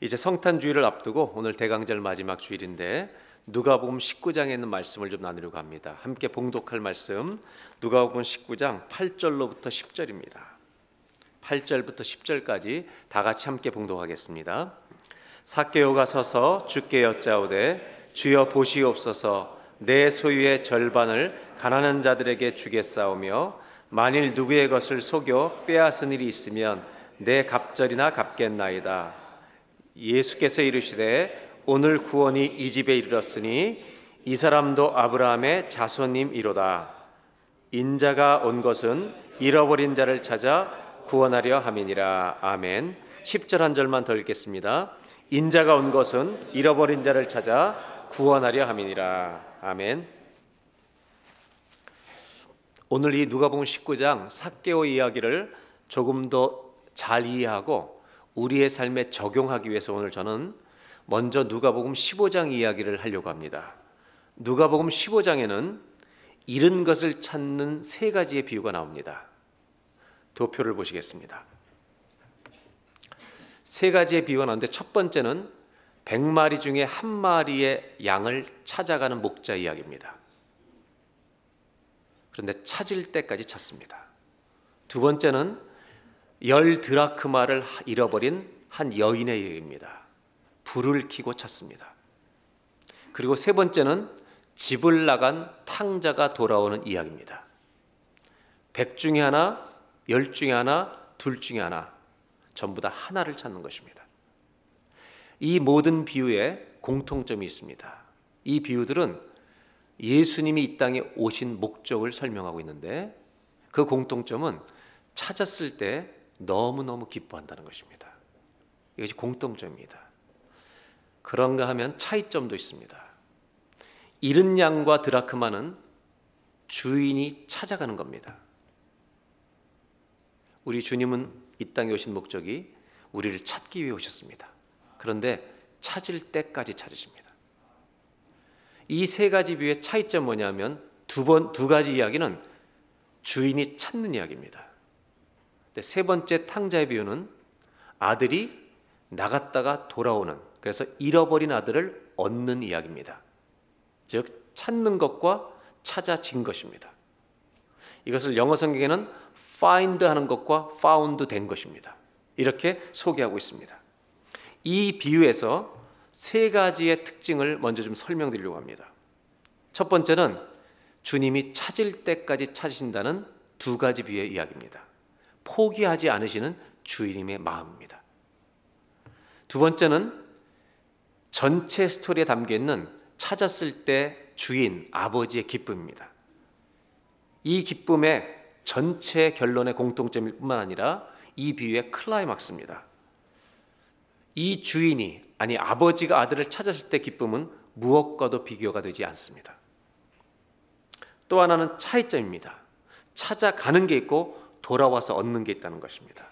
이제 성탄주의를 앞두고 오늘 대강절 마지막 주일인데 누가복음 19장에 있는 말씀을 좀 나누려고 합니다. 함께 봉독할 말씀 누가복음 19장 8절로부터 10절입니다. 8절부터 10절까지 다 같이 함께 봉독하겠습니다. 삭개오가 서서 주께 여짜오되 주여 보시옵소서 내 소유의 절반을 가난한 자들에게 주겠사오며 만일 누구의 것을 속여 빼앗은 일이 있으면 내 갑절이나 갚겠나이다. 예수께서 이르시되 오늘 구원이 이 집에 이르렀으니 이 사람도 아브라함의 자손임이로다. 인자가 온 것은 잃어버린 자를 찾아 구원하려 함이니라. 아멘. 10절 한 절만 더 읽겠습니다. 인자가 온 것은 잃어버린 자를 찾아 구원하려 함이니라. 아멘. 오늘 이 누가복음 19장 삭개오 이야기를 조금 더 잘 이해하고 우리의 삶에 적용하기 위해서 오늘 저는 먼저 누가복음 15장 이야기를 하려고 합니다. 누가복음 15장에는 잃은 것을 찾는 세 가지의 비유가 나옵니다. 도표를 보시겠습니다. 세 가지의 비유가 나오는데 첫 번째는 100마리 중에 한 마리의 양을 찾아가는 목자 이야기입니다. 그런데 찾을 때까지 찾습니다. 두 번째는 10드라크마를 잃어버린 한 여인의 얘기입니다. 불을 켜고 찾습니다. 그리고 세 번째는 집을 나간 탕자가 돌아오는 이야기입니다. 100 중에 하나, 10 중에 하나, 둘 중에 하나, 전부 다 하나를 찾는 것입니다. 이 모든 비유에 공통점이 있습니다. 이 비유들은 예수님이 이 땅에 오신 목적을 설명하고 있는데 그 공통점은 찾았을 때 너무너무 기뻐한다는 것입니다. 이것이 공통점입니다. 그런가 하면 차이점도 있습니다. 잃은 양과 드라크마는 주인이 찾아가는 겁니다. 우리 주님은 이 땅에 오신 목적이 우리를 찾기 위해 오셨습니다. 그런데 찾을 때까지 찾으십니다. 이 세 가지 비유의 차이점 뭐냐면 두 가지 이야기는 주인이 찾는 이야기입니다. 세 번째 탕자의 비유는 아들이 나갔다가 돌아오는, 그래서 잃어버린 아들을 얻는 이야기입니다. 즉 찾는 것과 찾아진 것입니다. 이것을 영어 성경에는 find 하는 것과 found 된 것입니다. 이렇게 소개하고 있습니다. 이 비유에서 세 가지의 특징을 먼저 좀 설명드리려고 합니다. 첫 번째는 주님이 찾을 때까지 찾으신다는 두 가지 비유의 이야기입니다. 포기하지 않으시는 주님의 마음입니다. 두 번째는 전체 스토리에 담겨있는 찾았을 때 주인, 아버지의 기쁨입니다. 이 기쁨의 전체 결론의 공통점일 뿐만 아니라 이 비유의 클라이막스입니다. 이 주인이, 아니 아버지가 아들을 찾았을 때 기쁨은 무엇과도 비교가 되지 않습니다. 또 하나는 차이점입니다. 찾아가는 게 있고 돌아와서 얻는 게 있다는 것입니다.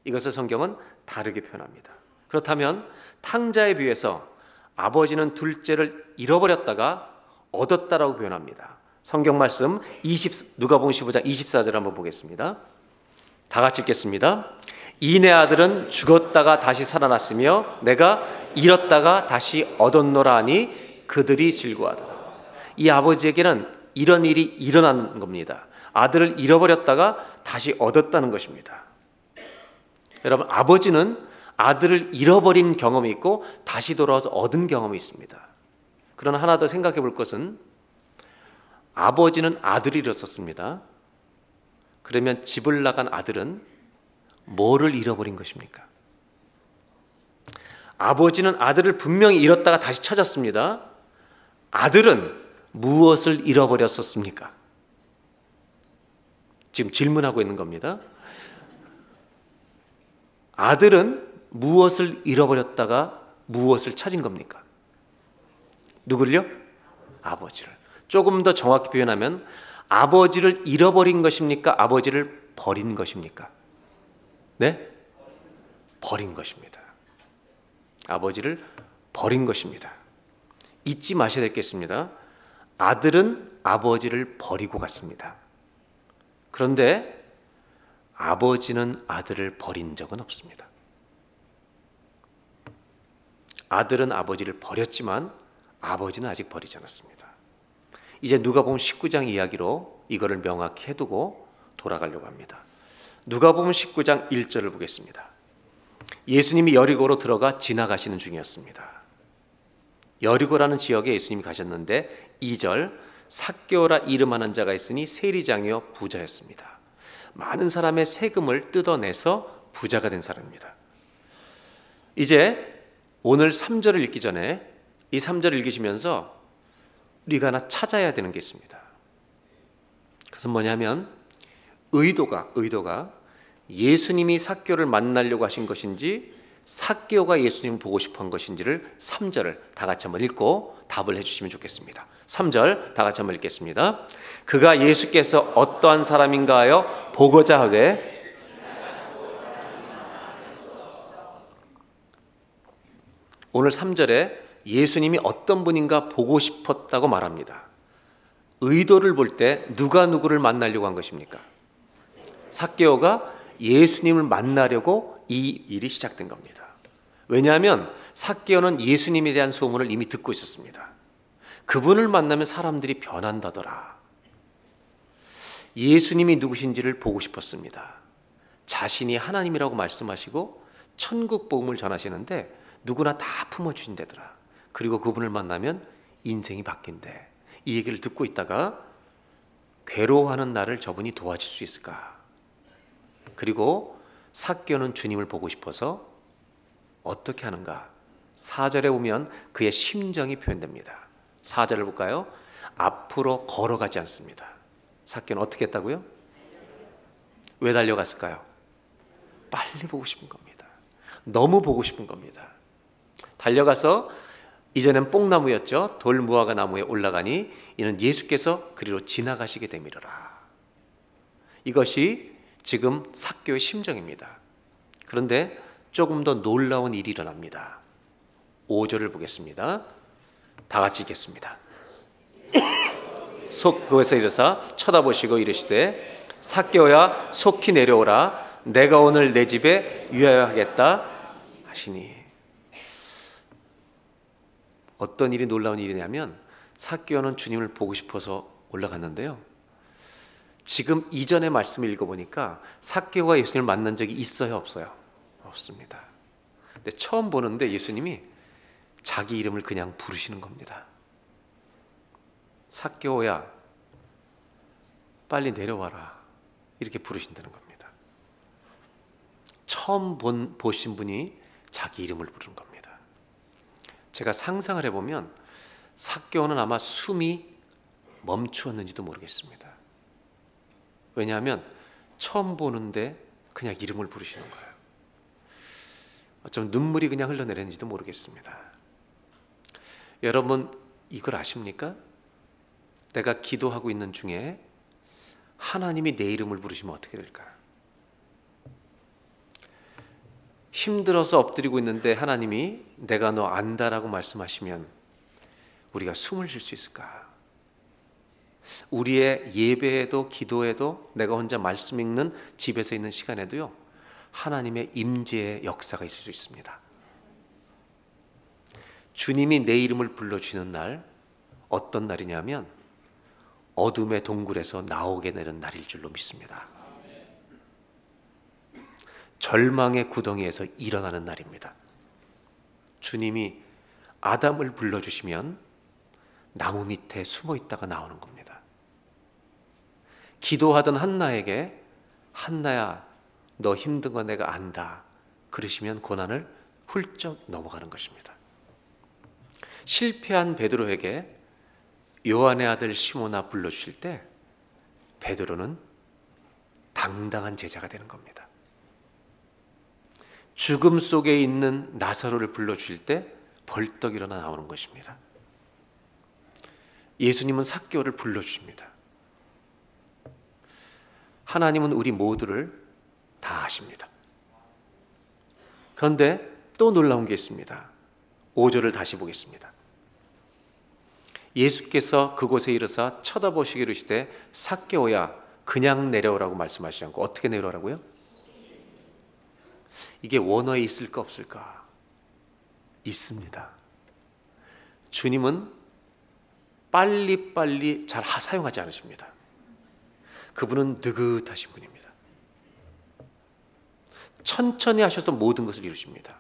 이것을 성경은 다르게 표현합니다. 그렇다면 탕자에 비해서 아버지는 둘째를 잃어버렸다가 얻었다라고 표현합니다. 성경 말씀 누가복음 15장 24절 한번 보겠습니다. 다 같이 읽겠습니다. 이내 아들은 죽었다가 다시 살아났으며 내가 잃었다가 다시 얻었노라 하니 그들이 즐거워하더라. 이 아버지에게는 이런 일이 일어난 겁니다. 아들을 잃어버렸다가 다시 얻었다는 것입니다. 여러분, 아버지는 아들을 잃어버린 경험이 있고 다시 돌아와서 얻은 경험이 있습니다. 그러나 하나 더 생각해 볼 것은 아버지는 아들을 잃었었습니다. 그러면 집을 나간 아들은 뭐를 잃어버린 것입니까? 아버지는 아들을 분명히 잃었다가 다시 찾았습니다. 아들은 무엇을 잃어버렸었습니까? 지금 질문하고 있는 겁니다. 아들은 무엇을 잃어버렸다가 무엇을 찾은 겁니까? 누굴요? 아버지를. 조금 더 정확히 표현하면 아버지를 잃어버린 것입니까? 아버지를 버린 것입니까? 네? 버린 것입니다. 아버지를 버린 것입니다. 잊지 마셔야 되겠습니다. 아들은 아버지를 버리고 갔습니다. 그런데 아버지는 아들을 버린 적은 없습니다. 아들은 아버지를 버렸지만 아버지는 아직 버리지 않았습니다. 이제 누가복음 19장 이야기로 이거를 명확히 해두고 돌아가려고 합니다. 누가복음 19장 1절을 보겠습니다. 예수님이 여리고로 들어가 지나가시는 중이었습니다. 여리고라는 지역에 예수님이 가셨는데 2절, 삭개오라 이름하는 자가 있으니 세리장이요 부자였습니다. 많은 사람의 세금을 뜯어내서 부자가 된 사람입니다. 이제 오늘 3절을 읽기 전에 이 3절을 읽으시면서 우리가 하나 찾아야 되는 게 있습니다. 그것은 뭐냐면 의도가 예수님이 삭개오를 만나려고 하신 것인지 삭개오가 예수님을 보고 싶어 한 것인지를 3절을 다 같이 한번 읽고 답을 해주시면 좋겠습니다. 3절 다 같이 한번 읽겠습니다. 그가 예수께서 어떠한 사람인가 보고자 하되, 오늘 3절에 예수님이 어떤 분인가 보고 싶었다고 말합니다. 의도를 볼 때 누가 누구를 만나려고 한 것입니까? 삭개오가 예수님을 만나려고 이 일이 시작된 겁니다. 왜냐하면 삭개오는 예수님에 대한 소문을 이미 듣고 있었습니다. 그분을 만나면 사람들이 변한다더라. 예수님이 누구신지를 보고 싶었습니다. 자신이 하나님이라고 말씀하시고 천국 복음을 전하시는데 누구나 다 품어주신다더라. 그리고 그분을 만나면 인생이 바뀐대. 이 얘기를 듣고 있다가 괴로워하는 나를 저분이 도와줄 수 있을까? 그리고 삭개오는 주님을 보고 싶어서 어떻게 하는가? 4절에 보면 그의 심정이 표현됩니다. 4절을 볼까요? 앞으로 걸어가지 않습니다. 삭개오는 어떻게 했다고요? 왜 달려갔을까요? 빨리 보고 싶은 겁니다. 너무 보고 싶은 겁니다. 달려가서 이전엔 뽕나무였죠. 돌무화과 나무에 올라가니 이는 예수께서 그리로 지나가시게 되미르라. 이것이 지금 삭개오의 심정입니다. 그런데 조금 더 놀라운 일이 일어납니다. 5절을 보겠습니다. 다 같이 읽겠습니다. 그것에 이르사 쳐다보시고 이르시되 삭개오야 속히 내려오라. 내가 오늘 내 집에 유하여 하겠다 하시니. 어떤 일이 놀라운 일이냐면 삭개오는 주님을 보고 싶어서 올라갔는데요. 지금 이전의 말씀을 읽어보니까 삭개오가 예수님을 만난 적이 있어요, 없어요? 없습니다. 근데 처음 보는데 예수님이 자기 이름을 그냥 부르시는 겁니다. 삭개오야, 빨리 내려와라. 이렇게 부르신다는 겁니다. 처음 보신 분이 자기 이름을 부르는 겁니다. 제가 상상을 해보면 삭개오는 아마 숨이 멈추었는지도 모르겠습니다. 왜냐하면 처음 보는데 그냥 이름을 부르시는 거예요. 어쩌면 눈물이 그냥 흘러내리는지도 모르겠습니다. 여러분 이걸 아십니까? 내가 기도하고 있는 중에 하나님이 내 이름을 부르시면 어떻게 될까? 힘들어서 엎드리고 있는데 하나님이 내가 너 안다라고 말씀하시면 우리가 숨을 쉴 수 있을까? 우리의 예배에도 기도에도 내가 혼자 말씀 읽는 집에서 있는 시간에도요, 하나님의 임재의 역사가 있을 수 있습니다. 주님이 내 이름을 불러주시는 날, 어떤 날이냐면 어둠의 동굴에서 나오게 되는 날일 줄로 믿습니다. 절망의 구덩이에서 일어나는 날입니다. 주님이 아담을 불러주시면 나무 밑에 숨어 있다가 나오는 겁니다. 기도하던 한나에게 한나야 너 힘든 거 내가 안다 그러시면 고난을 훌쩍 넘어가는 것입니다. 실패한 베드로에게 요한의 아들 시몬아 불러주실 때 베드로는 당당한 제자가 되는 겁니다. 죽음 속에 있는 나사로를 불러주실 때 벌떡 일어나 나오는 것입니다. 예수님은 삭개오를 불러주십니다. 하나님은 우리 모두를 다 아십니다. 그런데 또 놀라운 게 있습니다. 5절을 다시 보겠습니다. 예수께서 그곳에 이르사 쳐다보시기로 이르시되 삭개오야 그냥 내려오라고 말씀하시지 않고 어떻게 내려오라고요? 이게 원어에 있을까 없을까? 있습니다. 주님은 빨리빨리 잘 사용하지 않으십니다. 그분은 느긋하신 분입니다. 천천히 하셔서 모든 것을 이루십니다.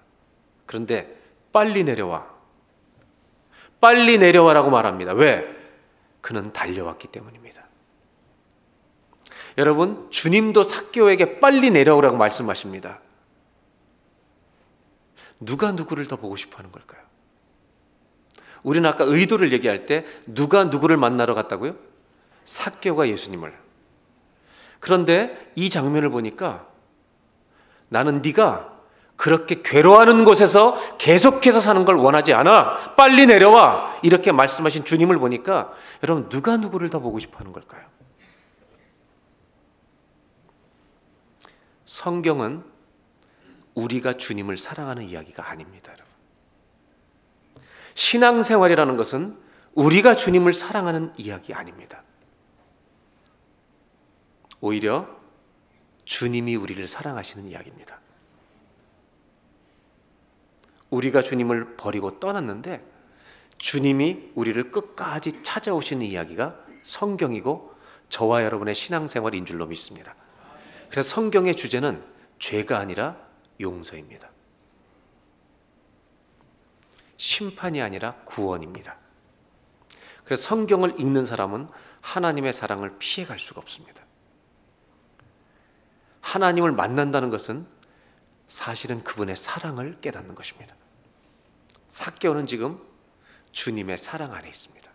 그런데 빨리 내려와, 빨리 내려와라고 말합니다. 왜? 그는 달려왔기 때문입니다. 여러분, 주님도 삭개오에게 빨리 내려오라고 말씀하십니다. 누가 누구를 더 보고 싶어 하는 걸까요? 우리는 아까 의도를 얘기할 때 누가 누구를 만나러 갔다고요? 삭개오가 예수님을. 그런데 이 장면을 보니까 나는 네가 그렇게 괴로워하는 곳에서 계속해서 사는 걸 원하지 않아. 빨리 내려와. 이렇게 말씀하신 주님을 보니까 여러분, 누가 누구를 더 보고 싶어 하는 걸까요? 성경은 우리가 주님을 사랑하는 이야기가 아닙니다, 여러분. 신앙생활이라는 것은 우리가 주님을 사랑하는 이야기 아닙니다. 오히려 주님이 우리를 사랑하시는 이야기입니다. 우리가 주님을 버리고 떠났는데 주님이 우리를 끝까지 찾아오시는 이야기가 성경이고 저와 여러분의 신앙생활인 줄로 믿습니다. 그래서 성경의 주제는 죄가 아니라 용서입니다. 심판이 아니라 구원입니다. 그래서 성경을 읽는 사람은 하나님의 사랑을 피해갈 수가 없습니다. 하나님을 만난다는 것은 사실은 그분의 사랑을 깨닫는 것입니다. 삭개오는 지금 주님의 사랑 안에 있습니다.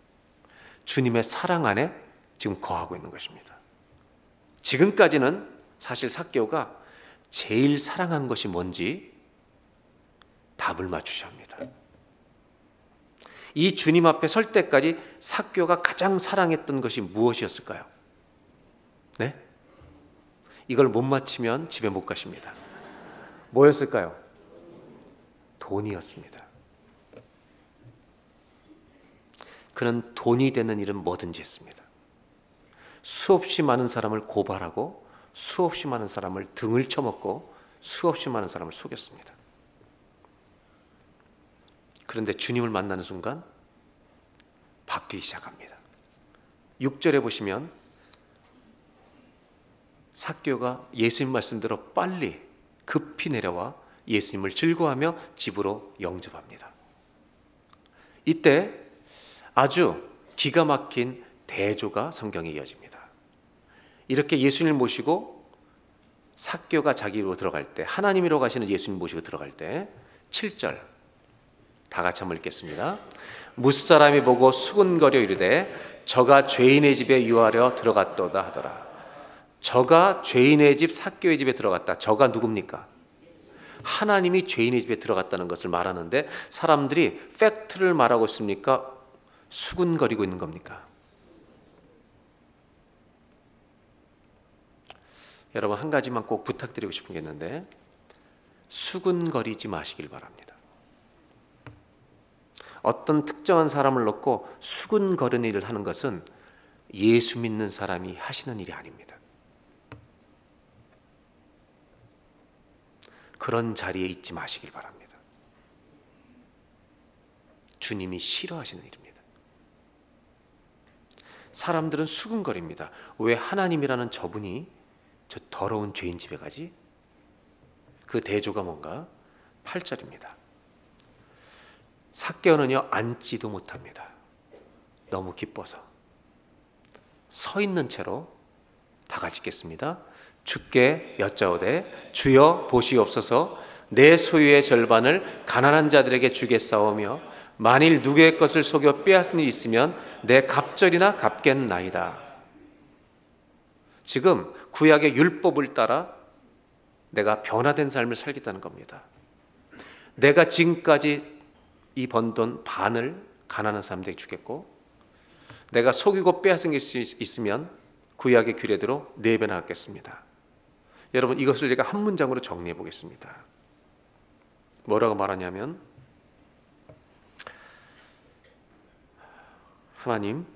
주님의 사랑 안에 지금 거하고 있는 것입니다. 지금까지는 사실 삭개오가 제일 사랑한 것이 뭔지 답을 맞추셔야 합니다. 이 주님 앞에 설 때까지 삭개오가 가장 사랑했던 것이 무엇이었을까요? 네? 이걸 못 맞히면 집에 못 가십니다. 뭐였을까요? 돈이었습니다. 그는 돈이 되는 일은 뭐든지 했습니다. 수없이 많은 사람을 고발하고 수없이 많은 사람을 등을 쳐먹고 수없이 많은 사람을 속였습니다. 그런데 주님을 만나는 순간 바뀌기 시작합니다. 6절에 보시면 삭개오가 예수님 말씀대로 빨리 급히 내려와 예수님을 즐거워하며 집으로 영접합니다. 이때 아주 기가 막힌 대조가 성경에 이어집니다. 이렇게 예수님을 모시고 삭개오가 자기로 들어갈 때, 하나님이로 가시는 예수님 모시고 들어갈 때 7절 다 같이 한번 읽겠습니다. 무사람이 보고 수군거려 이르되 저가 죄인의 집에 유하려 들어갔도다 하더라. 저가 죄인의 집 삭개오의 집에 들어갔다. 저가 누굽니까? 하나님이 죄인의 집에 들어갔다는 것을 말하는데 사람들이 팩트를 말하고 있습니까? 수군거리고 있는 겁니까? 여러분, 한 가지만 꼭 부탁드리고 싶은 게 있는데 수군거리지 마시길 바랍니다. 어떤 특정한 사람을 놓고 수군거리는 일을 하는 것은 예수 믿는 사람이 하시는 일이 아닙니다. 그런 자리에 있지 마시길 바랍니다. 주님이 싫어하시는 일입니다. 사람들은 수군거립니다. 왜 하나님이라는 저분이 저 더러운 죄인 집에 가지? 그 대조가 뭔가? 8절입니다. 삭개오는요 앉지도 못합니다. 너무 기뻐서 서 있는 채로 다 같이 읽겠습니다. 주께 여짜오되 주여 보시옵소서 내 소유의 절반을 가난한 자들에게 주겠사오며 만일 누구의 것을 속여 빼앗은 일이 있으면 내 갑절이나 갚겠나이다. 지금 구약의 율법을 따라 내가 변화된 삶을 살겠다는 겁니다. 내가 지금까지 이 번 돈 반을 가난한 사람들에게 주겠고 내가 속이고 빼앗은 게 있으면 구약의 규례대로 4배나 갚겠습니다. 여러분, 이것을 제가 한 문장으로 정리해 보겠습니다. 뭐라고 말하냐면 하나님,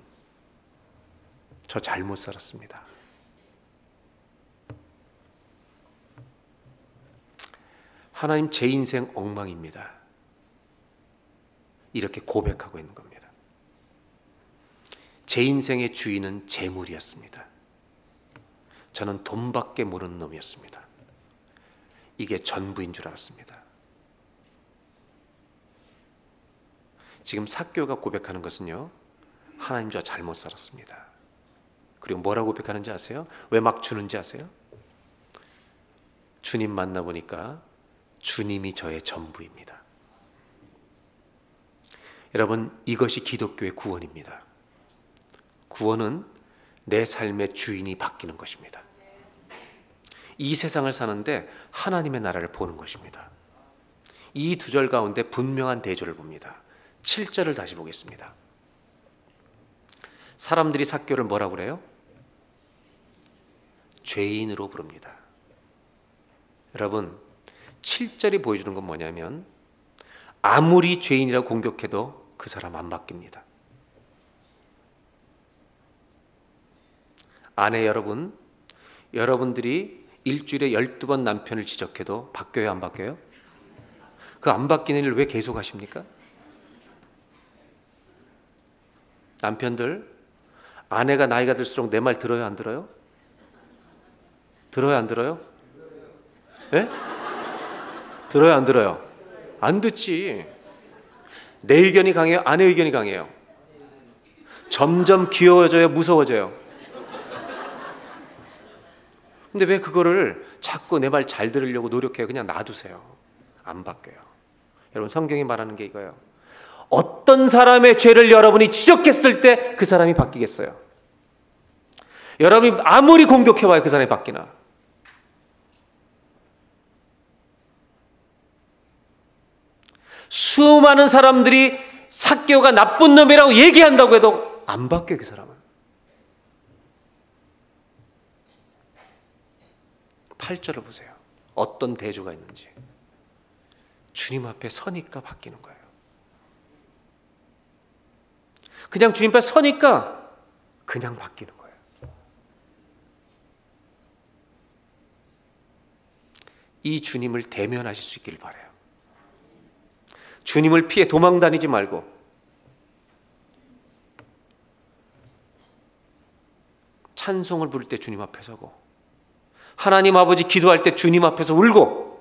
저 잘못 살았습니다. 하나님, 제 인생 엉망입니다. 이렇게 고백하고 있는 겁니다. 제 인생의 주인은 재물이었습니다. 저는 돈밖에 모르는 놈이었습니다. 이게 전부인 줄 알았습니다. 지금 삭개오가 고백하는 것은요, 하나님 저 잘못 살았습니다. 그리고 뭐라고 고백하는지 아세요? 왜 막 주는지 아세요? 주님 만나보니까 주님이 저의 전부입니다. 여러분, 이것이 기독교의 구원입니다. 구원은 내 삶의 주인이 바뀌는 것입니다. 이 세상을 사는데 하나님의 나라를 보는 것입니다. 이 두 절 가운데 분명한 대조를 봅니다. 7절을 다시 보겠습니다. 사람들이 삭개오를 뭐라고 그래요? 죄인으로 부릅니다. 여러분, 7절이 보여주는 건 뭐냐면 아무리 죄인이라고 공격해도 그 사람 안 바뀝니다. 아내 여러분, 여러분들이 일주일에 12번 남편을 지적해도 바뀌어요, 안 바뀌어요? 그 안 바뀌는 일 왜 계속 하십니까? 남편들, 아내가 나이가 들수록 내 말 들어요, 안 들어요? 들어요, 안 들어요? 예? 들어요, 안 들어요? 안 듣지. 내 의견이 강해요, 아내 의견이 강해요? 점점 귀여워져요, 무서워져요? 근데 왜 그거를 자꾸 내 말 잘 들으려고 노력해요? 그냥 놔두세요. 안 바뀌어요. 여러분, 성경이 말하는 게 이거예요. 어떤 사람의 죄를 여러분이 지적했을 때 그 사람이 바뀌겠어요? 여러분이 아무리 공격해봐야 그 사람이 바뀌나? 수많은 사람들이 삭개오가 나쁜 놈이라고 얘기한다고 해도 안 바뀌어요, 그 사람은. 8절을 보세요. 어떤 대조가 있는지. 주님 앞에 서니까 바뀌는 거예요. 그냥 주님 앞에 서니까 그냥 바뀌는 거예요. 이 주님을 대면하실 수 있기를 바라요. 주님을 피해 도망 다니지 말고 찬송을 부를 때 주님 앞에 서고 하나님 아버지 기도할 때 주님 앞에서 울고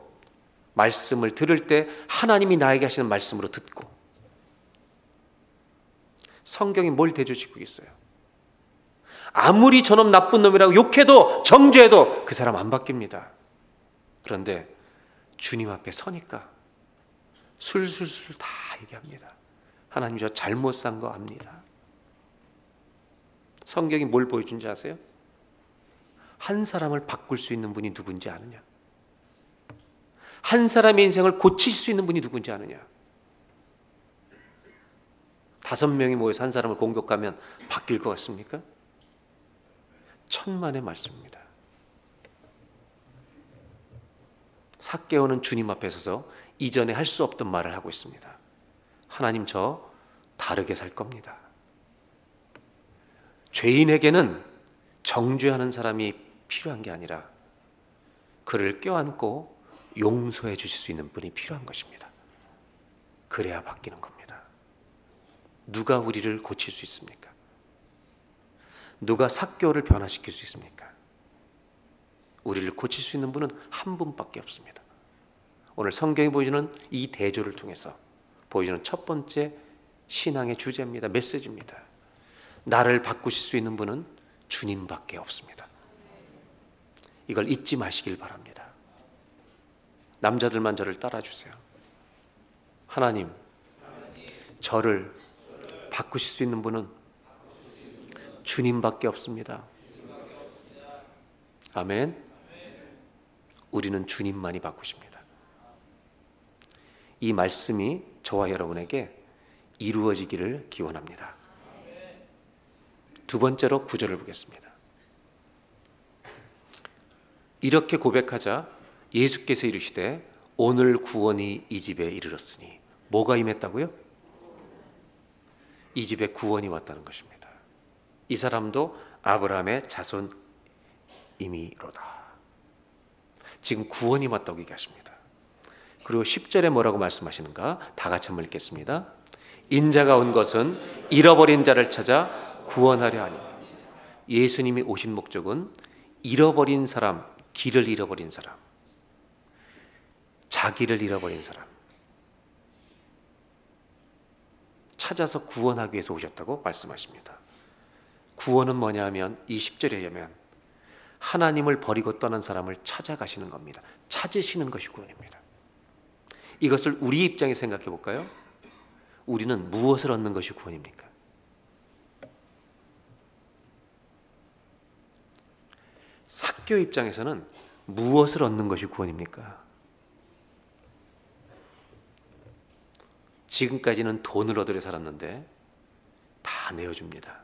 말씀을 들을 때 하나님이 나에게 하시는 말씀으로 듣고. 성경이 뭘 대조짓고 있어요? 아무리 저놈 나쁜 놈이라고 욕해도 정죄해도 그 사람 안 바뀝니다. 그런데 주님 앞에 서니까 술술술 다 얘기합니다. 하나님 저 잘못 산 거 압니다. 성경이 뭘 보여준지 아세요? 한 사람을 바꿀 수 있는 분이 누군지 아느냐? 한 사람의 인생을 고칠 수 있는 분이 누군지 아느냐? 5명이 모여서 한 사람을 공격하면 바뀔 것 같습니까? 천만의 말씀입니다. 삭개오는 주님 앞에 서서 이전에 할 수 없던 말을 하고 있습니다. 하나님 저 다르게 살 겁니다. 죄인에게는 정죄하는 사람이 필요한 게 아니라 그를 껴안고 용서해 주실 수 있는 분이 필요한 것입니다. 그래야 바뀌는 겁니다. 누가 우리를 고칠 수 있습니까? 누가 삭개오를 변화시킬 수 있습니까? 우리를 고칠 수 있는 분은 한 분밖에 없습니다. 오늘 성경이 보여주는 이 대조를 통해서 보여주는 첫 번째 신앙의 주제입니다. 메시지입니다. 나를 바꾸실 수 있는 분은 주님밖에 없습니다. 이걸 잊지 마시길 바랍니다. 남자들만 저를 따라주세요. 하나님, 저를 바꾸실 수 있는 분은 주님밖에 없습니다. 아멘. 우리는 주님만이 바꾸십니다. 이 말씀이 저와 여러분에게 이루어지기를 기원합니다. 두 번째로 9절을 보겠습니다. 이렇게 고백하자 예수께서 이르시되 오늘 구원이 이 집에 이르렀으니. 뭐가 임했다고요? 이 집에 구원이 왔다는 것입니다. 이 사람도 아브라함의 자손임이로다. 지금 구원이 왔다고 얘기하십니다. 그리고 10절에 뭐라고 말씀하시는가? 다 같이 한번 읽겠습니다. 인자가 온 것은 잃어버린 자를 찾아 구원하려 하니라. 예수님이 오신 목적은 잃어버린 사람, 길을 잃어버린 사람, 자기를 잃어버린 사람 찾아서 구원하기 위해서 오셨다고 말씀하십니다. 구원은 뭐냐 하면 이 10절에 의하면 하나님을 버리고 떠난 사람을 찾아가시는 겁니다. 찾으시는 것이 구원입니다. 이것을 우리 입장에 생각해 볼까요? 우리는 무엇을 얻는 것이 구원입니까? 삭개오 입장에서는 무엇을 얻는 것이 구원입니까? 지금까지는 돈을 얻으려 살았는데 다 내어줍니다.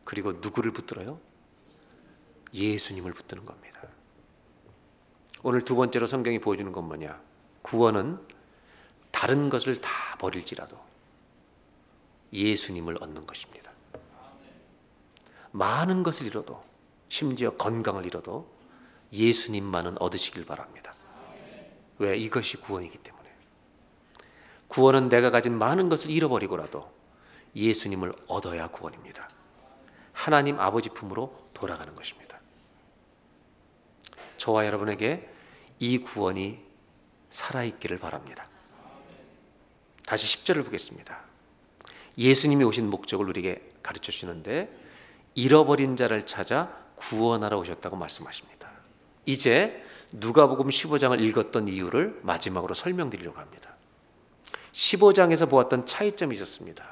그리고 누구를 붙들어요? 예수님을 붙드는 겁니다. 오늘 두 번째로 성경이 보여주는 건 뭐냐? 구원은 다른 것을 다 버릴지라도 예수님을 얻는 것입니다. 많은 것을 잃어도, 심지어 건강을 잃어도 예수님만은 얻으시길 바랍니다. 왜? 이것이 구원이기 때문에. 구원은 내가 가진 많은 것을 잃어버리고라도 예수님을 얻어야 구원입니다. 하나님 아버지 품으로 돌아가는 것입니다. 저와 여러분에게 이 구원이 살아있기를 바랍니다. 다시 10절을 보겠습니다. 예수님이 오신 목적을 우리에게 가르쳐 주시는데 잃어버린 자를 찾아 구원하러 오셨다고 말씀하십니다. 이제 누가복음 15장을 읽었던 이유를 마지막으로 설명드리려고 합니다. 15장에서 보았던 차이점이 있었습니다.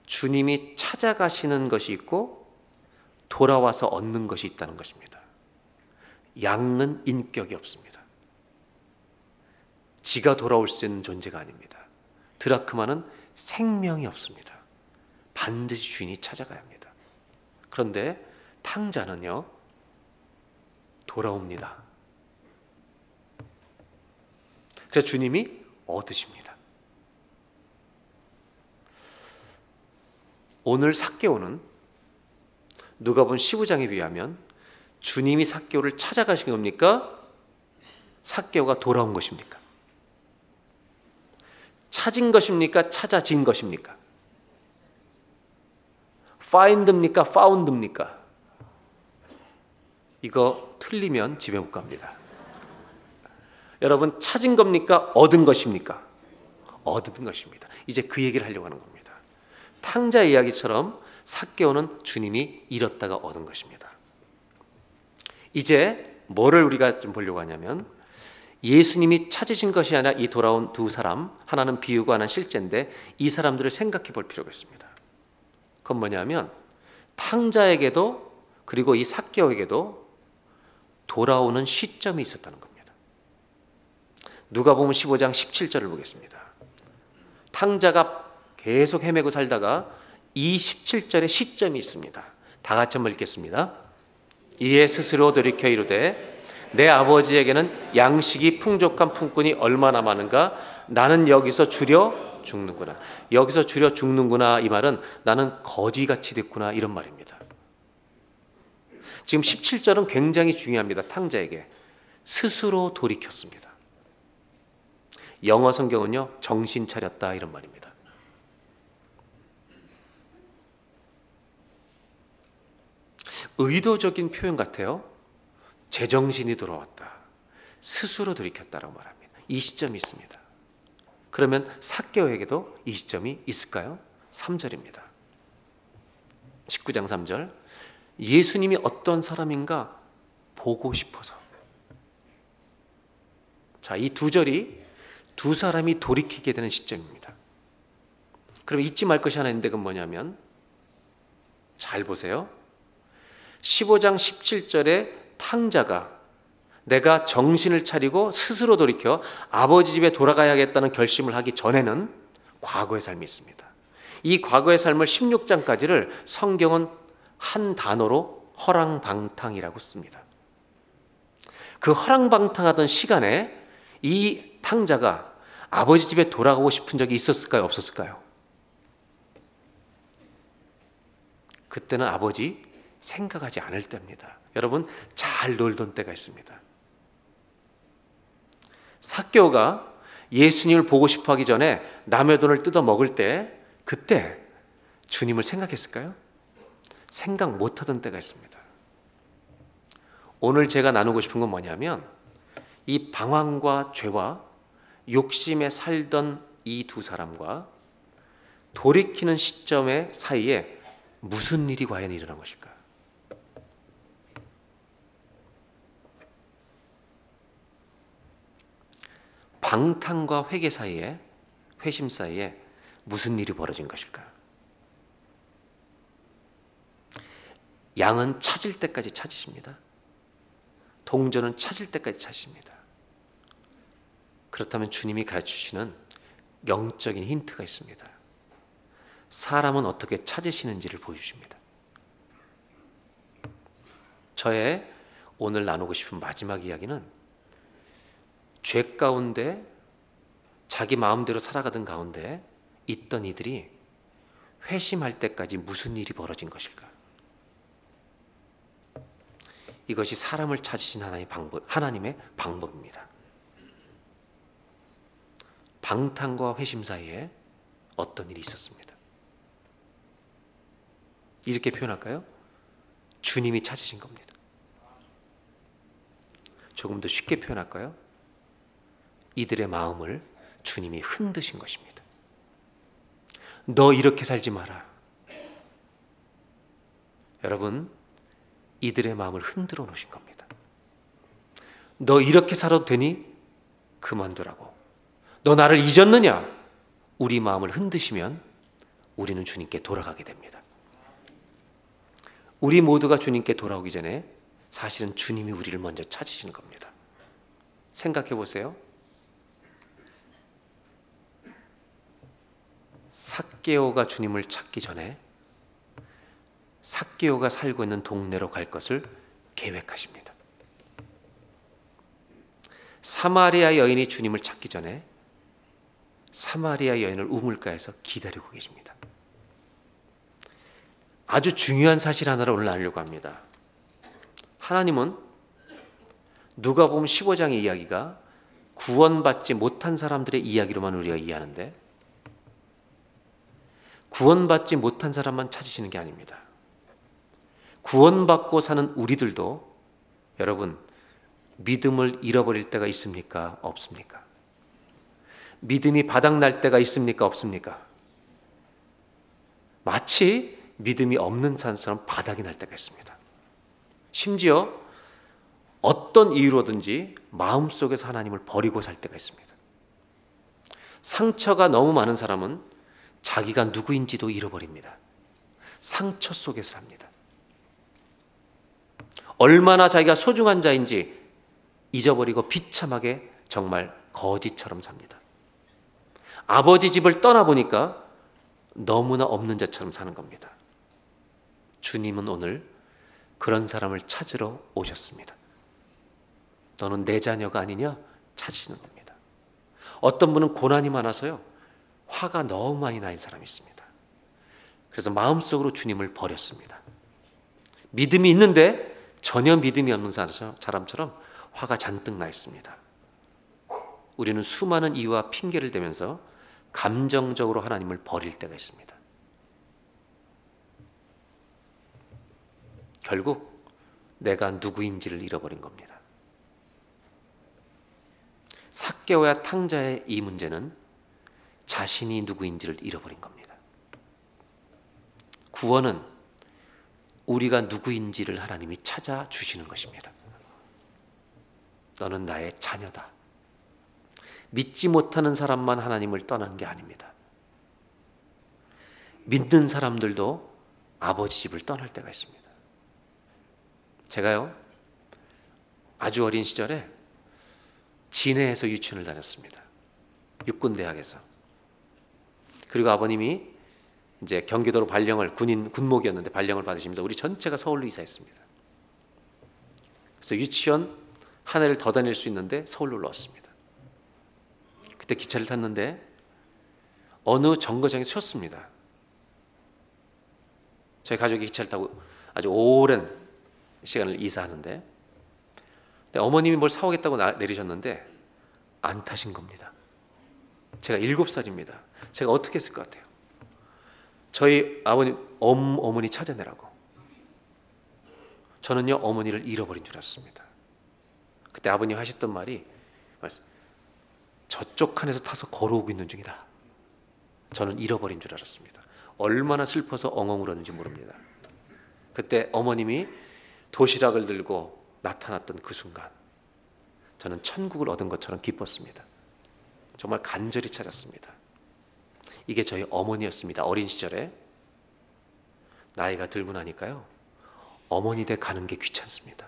주님이 찾아가시는 것이 있고 돌아와서 얻는 것이 있다는 것입니다. 양은 인격이 없습니다. 지가 돌아올 수 있는 존재가 아닙니다. 드라크마는 생명이 없습니다. 반드시 주인이 찾아가야 합니다. 그런데 탕자는요, 돌아옵니다. 그래서 주님이 얻으십니다. 오늘 삭개오는 누가복음 15장에 비하면 주님이 삭개오를 찾아가신 겁니까? 삭개오가 돌아온 것입니까? 찾은 것입니까? 찾아진 것입니까? find입니까? found입니까? 이거 틀리면 집에 못 갑니다. 여러분, 찾은 겁니까? 얻은 것입니까? 얻은 것입니다. 이제 그 얘기를 하려고 하는 겁니다. 탕자 이야기처럼 삭개오는 주님이 잃었다가 얻은 것입니다. 이제 뭐를 우리가 좀 보려고 하냐면 예수님이 찾으신 것이 아니라 이 돌아온 두 사람, 하나는 비유고 하나는 실제인데 이 사람들을 생각해 볼 필요가 있습니다. 그건 뭐냐면 탕자에게도 그리고 이 삭개오에게도 돌아오는 시점이 있었다는 겁니다. 누가복음 15장 17절을 보겠습니다. 탕자가 계속 헤매고 살다가 이 17절에 시점이 있습니다. 다 같이 한번 읽겠습니다. 이에 스스로 돌이켜 이르되 내 아버지에게는 양식이 풍족한 품꾼이 얼마나 많은가? 나는 여기서 줄여 죽는구나. 여기서 줄여 죽는구나, 이 말은 나는 거지같이 됐구나, 이런 말입니다. 지금 17절은 굉장히 중요합니다. 탕자에게 스스로 돌이켰습니다. 영어 성경은요, 정신 차렸다, 이런 말입니다. 의도적인 표현 같아요. 제정신이 돌아왔다, 스스로 돌이켰다라고 말합니다. 이 시점이 있습니다. 그러면 삭개오에게도 이 시점이 있을까요? 3절입니다. 19장 3절. 예수님이 어떤 사람인가 보고 싶어서. 자, 이 두 절이 두 사람이 돌이키게 되는 시점입니다. 그럼 잊지 말 것이 하나 있는데 그건 뭐냐면, 잘 보세요. 15장 17절에 탕자가 내가 정신을 차리고 스스로 돌이켜 아버지 집에 돌아가야겠다는 결심을 하기 전에는 과거의 삶이 있습니다. 이 과거의 삶을 16장까지를 성경은 한 단어로 허랑방탕이라고 씁니다. 그 허랑방탕하던 시간에 이 탕자가 아버지 집에 돌아가고 싶은 적이 있었을까요? 없었을까요? 그때는 아버지 생각하지 않을 때입니다. 여러분, 잘 놀던 때가 있습니다. 삭개오가 예수님을 보고 싶어 하기 전에 남의 돈을 뜯어 먹을 때 그때 주님을 생각했을까요? 생각 못하던 때가 있습니다. 오늘 제가 나누고 싶은 건 뭐냐면 이 방황과 죄와 욕심에 살던 이 두 사람과 돌이키는 시점의 사이에 무슨 일이 과연 일어난 것일까? 방탕과 회개 사이에, 회심 사이에 무슨 일이 벌어진 것일까? 양은 찾을 때까지 찾으십니다. 동전은 찾을 때까지 찾으십니다. 그렇다면 주님이 가르치시는 영적인 힌트가 있습니다. 사람은 어떻게 찾으시는지를 보여주십니다. 저의 오늘 나누고 싶은 마지막 이야기는 죄 가운데 자기 마음대로 살아가던 가운데 있던 이들이 회심할 때까지 무슨 일이 벌어진 것일까? 이것이 사람을 찾으신 하나님의 방법입니다. 방탕과 회심 사이에 어떤 일이 있었습니다. 이렇게 표현할까요? 주님이 찾으신 겁니다. 조금 더 쉽게 표현할까요? 이들의 마음을 주님이 흔드신 것입니다. 너 이렇게 살지 마라. 여러분, 이들의 마음을 흔들어 놓으신 겁니다. 너 이렇게 살아도 되니? 그만두라고. 너 나를 잊었느냐? 우리 마음을 흔드시면 우리는 주님께 돌아가게 됩니다. 우리 모두가 주님께 돌아오기 전에 사실은 주님이 우리를 먼저 찾으시는 겁니다. 생각해 보세요. 삭개오가 주님을 찾기 전에 삭개오가 살고 있는 동네로 갈 것을 계획하십니다. 사마리아 여인이 주님을 찾기 전에 사마리아 여인을 우물가에서 기다리고 계십니다. 아주 중요한 사실 하나를 오늘 알려고 합니다. 하나님은 누가복음 15장의 이야기가 구원받지 못한 사람들의 이야기로만 우리가 이해하는데 구원받지 못한 사람만 찾으시는 게 아닙니다. 구원받고 사는 우리들도 여러분 믿음을 잃어버릴 때가 있습니까? 없습니까? 믿음이 바닥날 때가 있습니까? 없습니까? 마치 믿음이 없는 사람처럼 바닥이 날 때가 있습니다. 심지어 어떤 이유로든지 마음속에서 하나님을 버리고 살 때가 있습니다. 상처가 너무 많은 사람은 자기가 누구인지도 잃어버립니다. 상처 속에서 삽니다. 얼마나 자기가 소중한 자인지 잊어버리고 비참하게 정말 거지처럼 삽니다. 아버지 집을 떠나보니까 너무나 없는 자처럼 사는 겁니다. 주님은 오늘 그런 사람을 찾으러 오셨습니다. 너는 내 자녀가 아니냐? 찾으시는 겁니다. 어떤 분은 고난이 많아서요, 화가 너무 많이 나 있는 사람이 있습니다. 그래서 마음속으로 주님을 버렸습니다. 믿음이 있는데 전혀 믿음이 없는 사람처럼 화가 잔뜩 나 있습니다. 우리는 수많은 이유와 핑계를 대면서 감정적으로 하나님을 버릴 때가 있습니다. 결국 내가 누구인지를 잃어버린 겁니다. 삭개오와 탕자의 이 문제는 자신이 누구인지를 잃어버린 겁니다. 구원은 우리가 누구인지를 하나님이 찾아주시는 것입니다. 너는 나의 자녀다. 믿지 못하는 사람만 하나님을 떠나는 게 아닙니다. 믿는 사람들도 아버지 집을 떠날 때가 있습니다. 제가요, 아주 어린 시절에 진해에서 유치원을 다녔습니다. 육군대학에서. 그리고 아버님이 이제 경기도로 군목이었는데 발령을 받으시면서 우리 전체가 서울로 이사했습니다. 그래서 유치원 한 해를 더 다닐 수 있는데 서울로 올라왔습니다. 그때 기차를 탔는데 어느 정거장에 쉬었습니다. 저희 가족이 기차를 타고 아주 오랜 시간을 이사하는데, 어머님이 뭘 사오겠다고 내리셨는데 안 타신 겁니다. 제가 7살입니다. 제가 어떻게 했을 것 같아요? 저희 아버님, 어머니 찾아내라고. 저는요, 어머니를 잃어버린 줄 알았습니다. 그때 아버님 하셨던 말이, 저쪽 칸에서 타서 걸어오고 있는 중이다. 저는 잃어버린 줄 알았습니다. 얼마나 슬퍼서 엉엉 울었는지 모릅니다. 그때 어머님이 도시락을 들고 나타났던 그 순간, 저는 천국을 얻은 것처럼 기뻤습니다. 정말 간절히 찾았습니다. 이게 저희 어머니였습니다. 어린 시절에. 나이가 들고 나니까요, 어머니 댁 가는 게 귀찮습니다.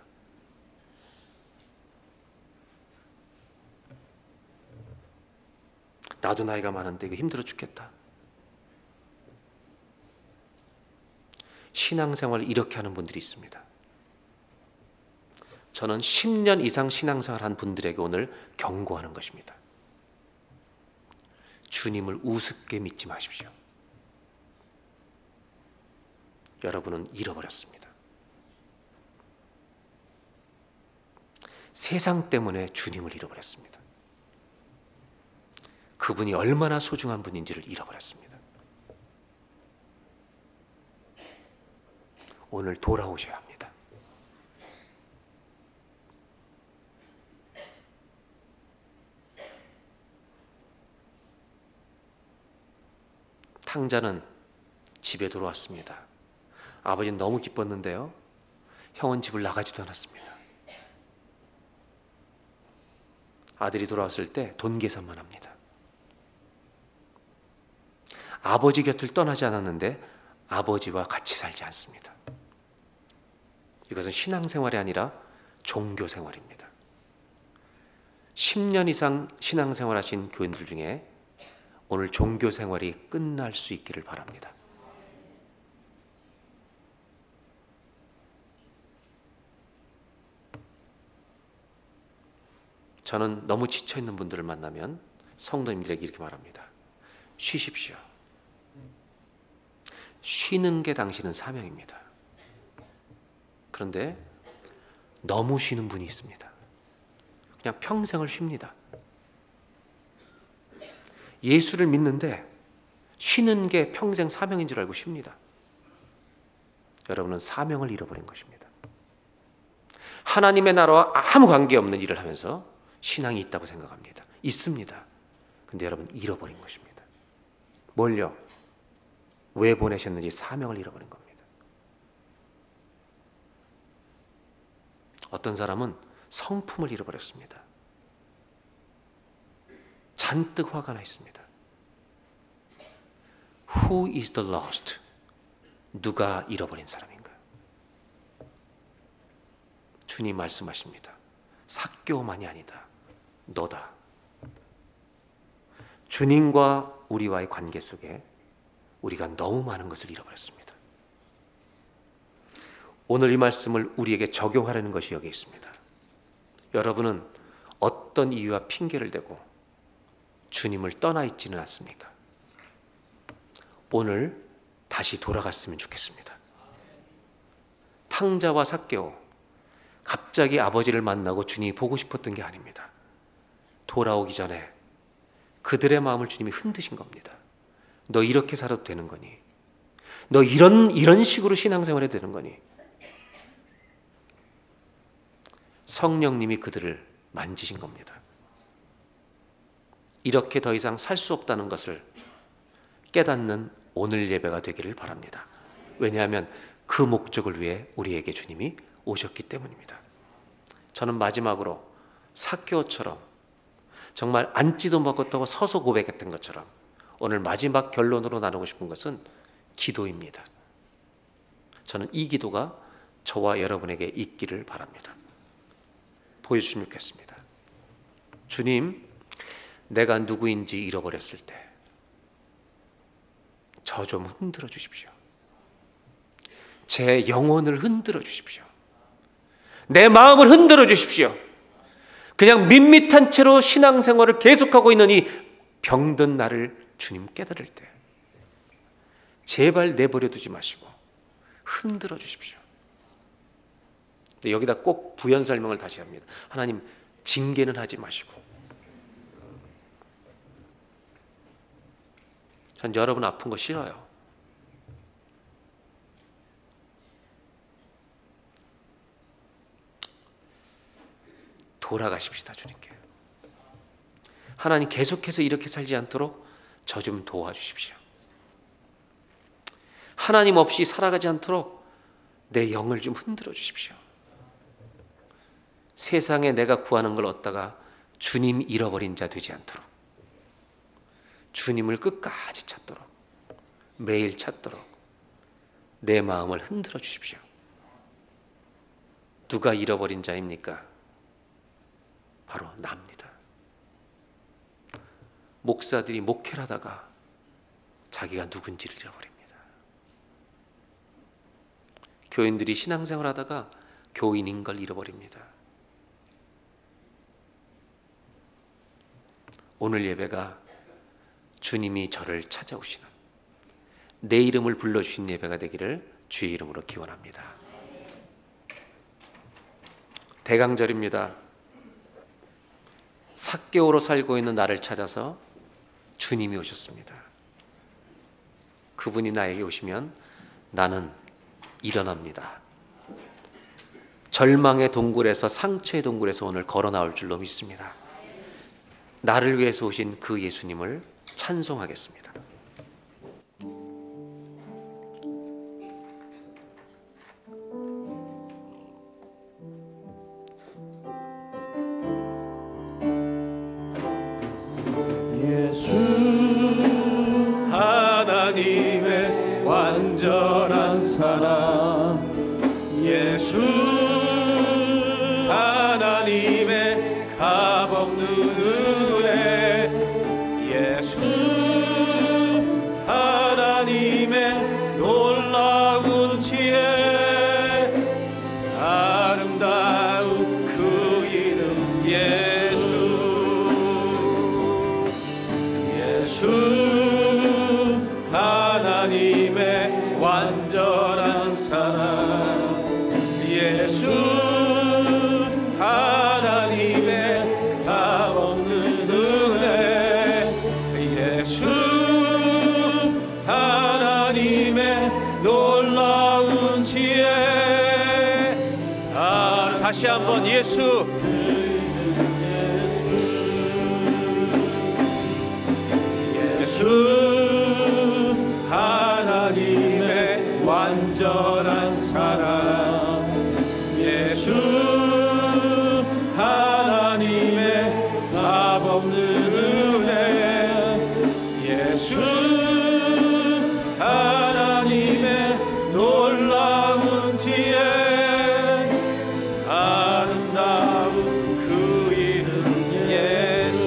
나도 나이가 많은데 이거 힘들어 죽겠다. 신앙생활을 이렇게 하는 분들이 있습니다. 저는 10년 이상 신앙생활 한 분들에게 오늘 경고하는 것입니다. 주님을 우습게 믿지 마십시오. 여러분은 잃어버렸습니다. 세상 때문에 주님을 잃어버렸습니다. 그분이 얼마나 소중한 분인지를 잃어버렸습니다. 오늘 돌아오셔야 합니다. 탕자는 집에 들어왔습니다. 아버지는 너무 기뻤는데요, 형은 집을 나가지도 않았습니다. 아들이 돌아왔을 때 돈 계산만 합니다. 아버지 곁을 떠나지 않았는데 아버지와 같이 살지 않습니다. 이것은 신앙생활이 아니라 종교생활입니다. 10년 이상 신앙생활 하신 교인들 중에 오늘 종교생활이 끝날 수 있기를 바랍니다. 저는 너무 지쳐있는 분들을 만나면 성도님들에게 이렇게 말합니다. 쉬십시오. 쉬는 게 당신은 사명입니다. 그런데 너무 쉬는 분이 있습니다. 그냥 평생을 쉽니다. 예수를 믿는데 쉬는 게 평생 사명인 줄 알고 쉽니다. 여러분은 사명을 잃어버린 것입니다. 하나님의 나라와 아무 관계없는 일을 하면서 신앙이 있다고 생각합니다. 있습니다. 근데 여러분 잃어버린 것입니다. 뭘요? 왜 보내셨는지 사명을 잃어버린 겁니다. 어떤 사람은 성품을 잃어버렸습니다. 잔뜩 화가 나 있습니다. Who is the lost? 누가 잃어버린 사람인가요? 주님 말씀하십니다. 삭개오만이 아니다. 너다. 주님과 우리와의 관계 속에 우리가 너무 많은 것을 잃어버렸습니다. 오늘 이 말씀을 우리에게 적용하려는 것이 여기 있습니다. 여러분은 어떤 이유와 핑계를 대고 주님을 떠나 있지는 않습니까? 오늘 다시 돌아갔으면 좋겠습니다. 탕자와 삭개오, 갑자기 아버지를 만나고 주님이 보고 싶었던 게 아닙니다. 돌아오기 전에 그들의 마음을 주님이 흔드신 겁니다. 너 이렇게 살아도 되는 거니? 너 이런 식으로 신앙생활 해도 되는 거니? 성령님이 그들을 만지신 겁니다. 이렇게 더 이상 살 수 없다는 것을 깨닫는 오늘 예배가 되기를 바랍니다. 왜냐하면 그 목적을 위해 우리에게 주님이 오셨기 때문입니다. 저는 마지막으로 삭개오처럼 정말 앉지도 못하고 서서 고백했던 것처럼 오늘 마지막 결론으로 나누고 싶은 것은 기도입니다. 저는 이 기도가 저와 여러분에게 있기를 바랍니다. 보여주시면 좋겠습니다. 주님, 내가 누구인지 잃어버렸을 때 저 좀 흔들어 주십시오. 제 영혼을 흔들어 주십시오. 내 마음을 흔들어 주십시오. 그냥 밋밋한 채로 신앙생활을 계속하고 있는 이 병든 나를 주님 깨달을 때 제발 내버려 두지 마시고 흔들어 주십시오. 여기다 꼭 부연 설명을 다시 합니다. 하나님, 징계는 하지 마시고 전 여러분 아픈 거 싫어요. 돌아가십시다, 주님께. 하나님, 계속해서 이렇게 살지 않도록 저 좀 도와주십시오. 하나님 없이 살아가지 않도록 내 영을 좀 흔들어 주십시오. 세상에 내가 구하는 걸 얻다가 주님 잃어버린 자 되지 않도록, 주님을 끝까지 찾도록, 매일 찾도록 내 마음을 흔들어 주십시오. 누가 잃어버린 자입니까? 바로 나입니다. 목사들이 목회를 하다가 자기가 누군지를 잃어버립니다. 교인들이 신앙생활 하다가 교인인 걸 잃어버립니다. 오늘 예배가 주님이 저를 찾아오시는, 내 이름을 불러주신 예배가 되기를 주의 이름으로 기원합니다. 대강절입니다. 삭개오로 살고 있는 나를 찾아서 주님이 오셨습니다. 그분이 나에게 오시면 나는 일어납니다. 절망의 동굴에서, 상처의 동굴에서 오늘 걸어 나올 줄로 믿습니다. 나를 위해서 오신 그 예수님을 찬송하겠습니다. 하나님의 완전한 사랑, 예수 하나님의 값없는 은혜, 예수 하나님의 놀라운 지혜, 아름다운 그 이름 예수 하나님의 완전한 사랑, 예수 하나님의 값없는 은혜, 예수 하나님의 놀라운 지혜. 다시 한번 예수 하나님의 완전한 사랑, 예수 하나님의 값없는 은혜, 예수 하나님의 놀라운 지혜, 아름다운 그 이름 예수.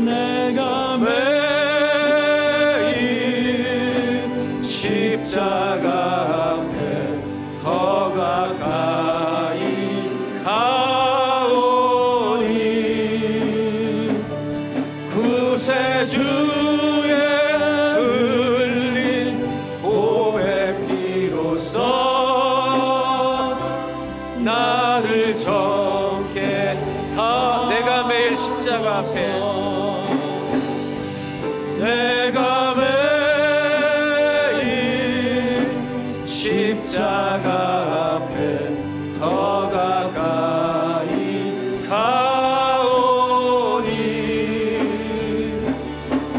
내가 매일 십자가 앞에 더 가까이 가오니, 구세주의 흘린 보배 피로써 나를 정케 하. 내가 매일 십자가 앞에, 내가 매일 십자가 앞에 더 가까이 가오니,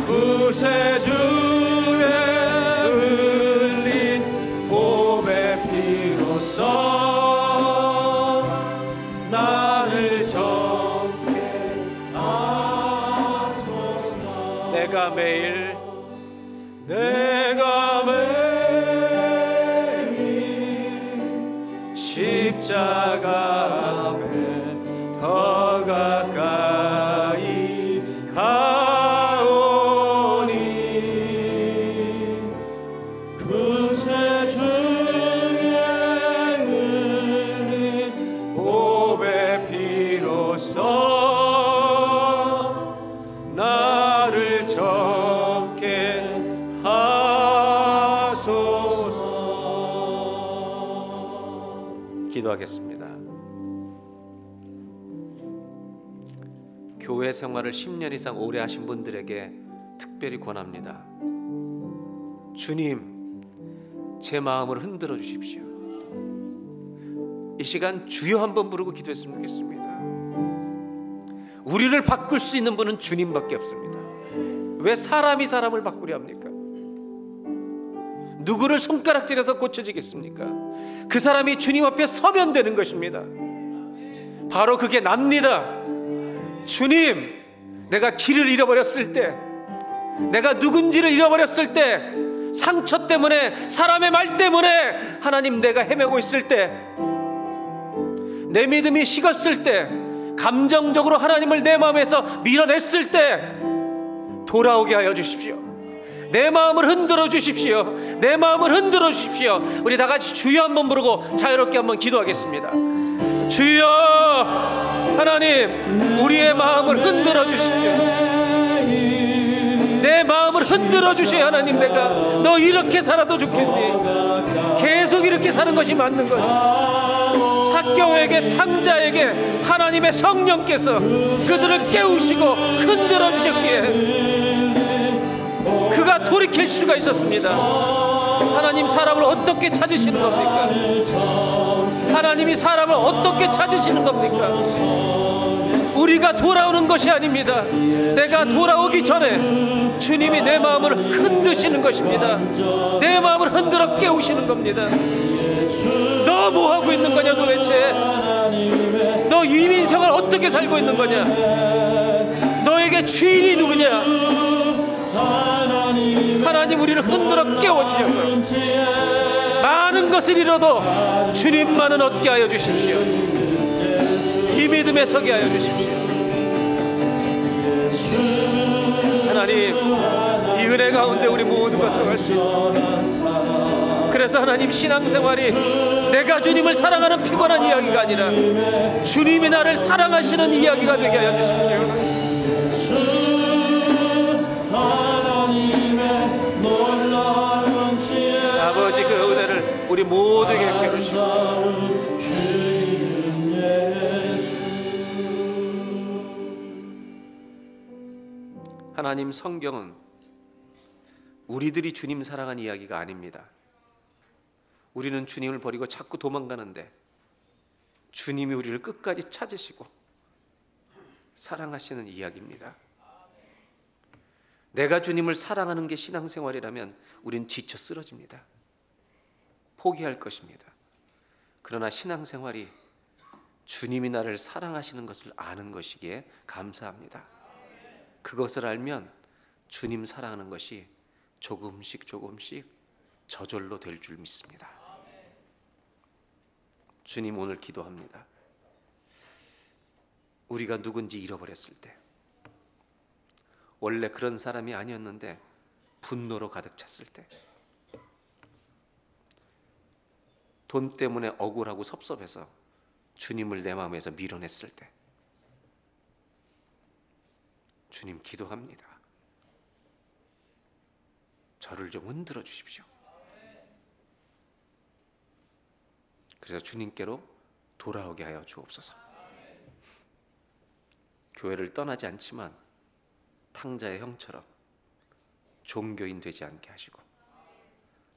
구세주의 흘린 보배 피로써 나를 정케 하소서. 내가 매일 십자가 앞에 더 가까이 가오니, 구세주의 흘린 보배 피로써 나를 정케 하소서. 기도하겠습니다. 교회 생활을 10년 이상 오래 하신 분들에게 특별히 권합니다. 주님, 제 마음을 흔들어 주십시오. 이 시간 주여 한번 부르고 기도했으면 좋겠습니다. 우리를 바꿀 수 있는 분은 주님밖에 없습니다. 왜 사람이 사람을 바꾸려 합니까? 누구를 손가락질해서 고쳐지겠습니까? 그 사람이 주님 앞에 서면 되는 것입니다. 바로 그게 납니다. 주님, 내가 길을 잃어버렸을 때, 내가 누군지를 잃어버렸을 때, 상처 때문에, 사람의 말 때문에 하나님 내가 헤매고 있을 때, 내 믿음이 식었을 때, 감정적으로 하나님을 내 마음에서 밀어냈을 때 돌아오게 하여 주십시오. 내 마음을 흔들어 주십시오. 내 마음을 흔들어 주십시오. 우리 다 같이 주여 한번 부르고 자유롭게 한번 기도하겠습니다. 주여, 하나님, 우리의 마음을 흔들어 주십시오. 내 마음을 흔들어 주셔야 하나님, 내가 너 이렇게 살아도 좋겠니? 계속 이렇게 사는 것이 맞는 거니? 삭개오에게, 탕자에게 하나님의 성령께서 그들을 깨우시고 흔들어 주셨기에 그가 돌이킬 수가 있었습니다. 하나님, 사람을 어떻게 찾으시는 겁니까? 하나님이 사람을 어떻게 찾으시는 겁니까? 우리가 돌아오는 것이 아닙니다. 내가 돌아오기 전에 주님이 내 마음을 흔드시는 것입니다. 내 마음을 흔들어 깨우시는 겁니다. 너 뭐 하고 있는 거냐 도대체? 너 이민생활 어떻게 살고 있는 거냐? 너에게 주인이 누구냐? 하나님, 우리를 흔들어 깨워주셔서 많은 것을 잃어도 주님만은 얻게 하여 주십시오. 이 믿음에 서게 하여 주십시오. 하나님, 이 은혜 가운데 우리 모두가 들어갈 수 있도록, 그래서 하나님, 신앙생활이 내가 주님을 사랑하는 피곤한 이야기가 아니라 주님이 나를 사랑하시는 이야기가 되게 하여 주십시오. 아버지, 그 은혜를 우리 모두에게 베푸시고 하나님, 성경은 우리들이 주님 사랑한 이야기가 아닙니다. 우리는 주님을 버리고 자꾸 도망가는데 주님이 우리를 끝까지 찾으시고 사랑하시는 이야기입니다. 내가 주님을 사랑하는 게 신앙생활이라면 우린 지쳐 쓰러집니다. 포기할 것입니다. 그러나 신앙생활이 주님이 나를 사랑하시는 것을 아는 것이기에 감사합니다. 그것을 알면 주님 사랑하는 것이 조금씩 저절로 될 줄 믿습니다. 주님, 오늘 기도합니다. 우리가 누군지 잃어버렸을 때, 원래 그런 사람이 아니었는데 분노로 가득 찼을 때, 돈 때문에 억울하고 섭섭해서 주님을 내 마음에서 밀어냈을 때, 주님, 기도합니다. 저를 좀 흔들어 주십시오. 그래서 주님께로 돌아오게 하여 주옵소서. 교회를 떠나지 않지만 탕자의 형처럼 종교인 되지 않게 하시고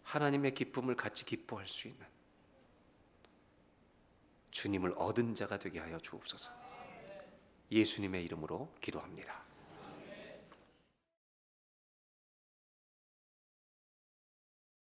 하나님의 기쁨을 같이 기뻐할 수 있는 주님을 얻은 자가 되게 하여 주옵소서. 예수님의 이름으로 기도합니다.